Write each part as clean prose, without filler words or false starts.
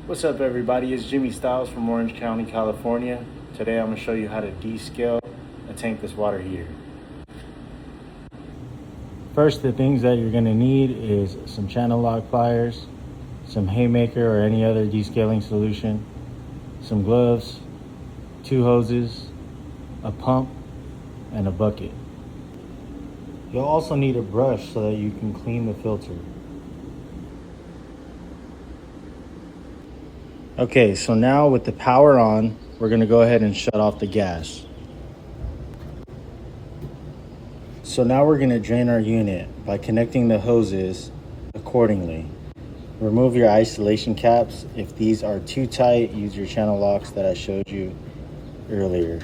What's up everybody, it's Jimmy Styles from Orange County, California. Today I'm going to show you how to descale a tankless water heater. First, the things that you're going to need is some channel lock pliers, some haymaker or any other descaling solution, some gloves, 2 hoses, a pump, and a bucket. You'll also need a brush so that you can clean the filter. Okay, so now with the power on, we're gonna go ahead and shut off the gas. So now we're gonna drain our unit by connecting the hoses accordingly. Remove your isolation caps. If these are too tight, use your channel locks that I showed you earlier.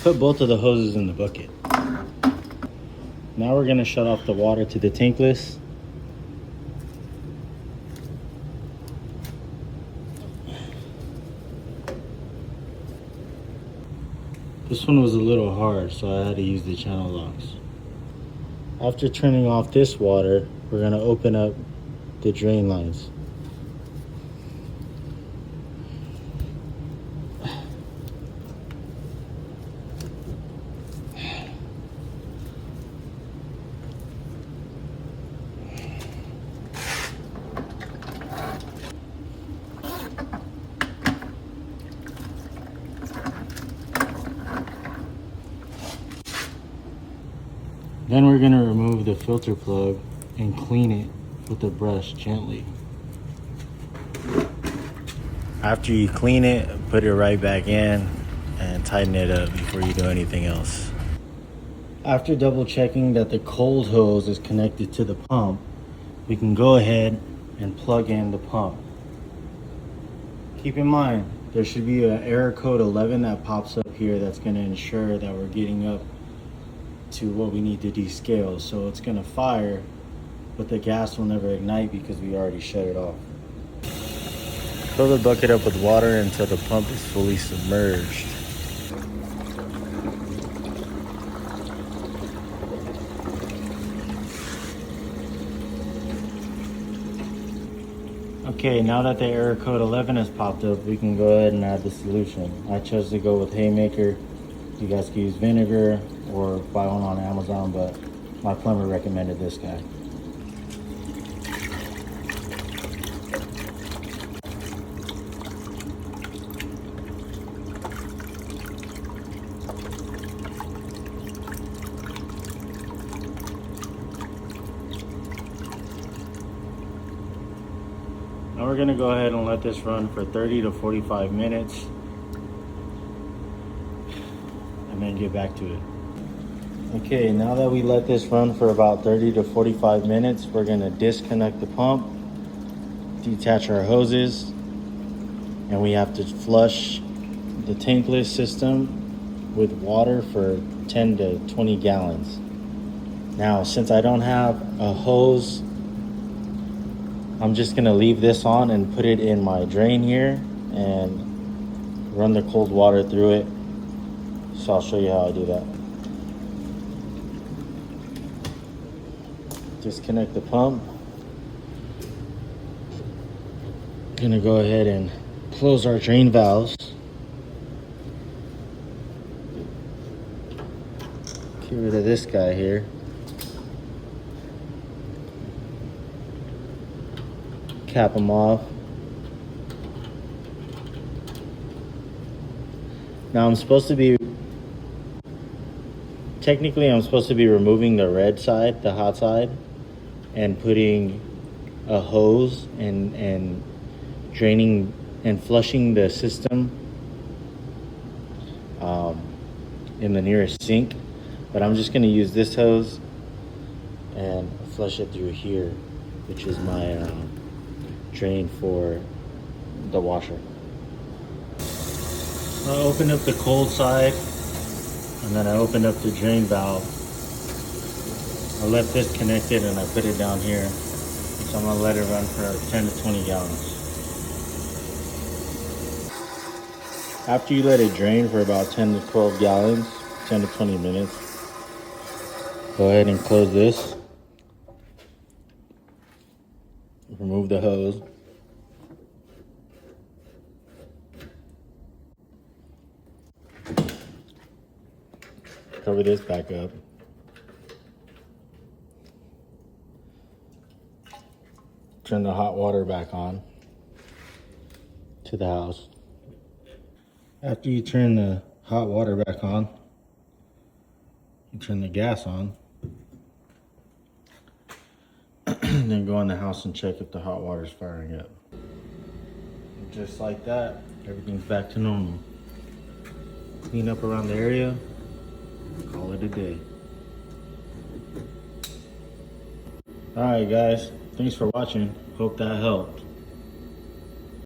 Put both of the hoses in the bucket. Now we're going to shut off the water to the tankless. This one was a little hard, so I had to use the channel locks. After turning off this water, we're going to open up the drain lines. Then we're going to remove the filter plug and clean it with a brush gently. After you clean it, put it right back in and tighten it up before you do anything else. After double checking that the cold hose is connected to the pump, we can go ahead and plug in the pump. Keep in mind, there should be an error code 11 that pops up here that's going to ensure that we're getting up to what we need to descale. So it's going to fire, but the gas will never ignite because we already shut it off. Fill the bucket up with water until the pump is fully submerged. Okay, now that the error code 11 has popped up, we can go ahead and add the solution. I chose to go with haymaker. You guys can use vinegar or buy one on Amazon, but my plumber recommended this guy. Now we're gonna go ahead and let this run for 30 to 45 minutes and then get back to it. Okay, now that we let this run for about 30 to 45 minutes, we're gonna disconnect the pump, detach our hoses, and we have to flush the tankless system with water for 10 to 20 gallons. Now, since I don't have a hose, I'm just gonna leave this on and put it in my drain here and run the cold water through it. So I'll show you how I do that. Disconnect the pump. Gonna go ahead and close our drain valves. Get rid of this guy here. Cap them off. Now I'm supposed to be removing the red side, the hot side, and putting a hose and draining and flushing the system in the nearest sink. But I'm just going to use this hose and flush it through here, which is my drain for the washer. I opened up the cold side and then I opened up the drain valve. I left this connected and I put it down here. So I'm gonna let it run for 10 to 20 gallons. After you let it drain for about 10 to 12 gallons, 10 to 20 minutes, go ahead and close this. Remove the hose. Cover this back up. Turn the hot water back on to the house. After you turn the hot water back on, you turn the gas on. Then go in the house and check if the hot water is firing up. And just like that, everything's back to normal. Clean up around the area, call it a day. Alright guys, thanks for watching. Hope that helped.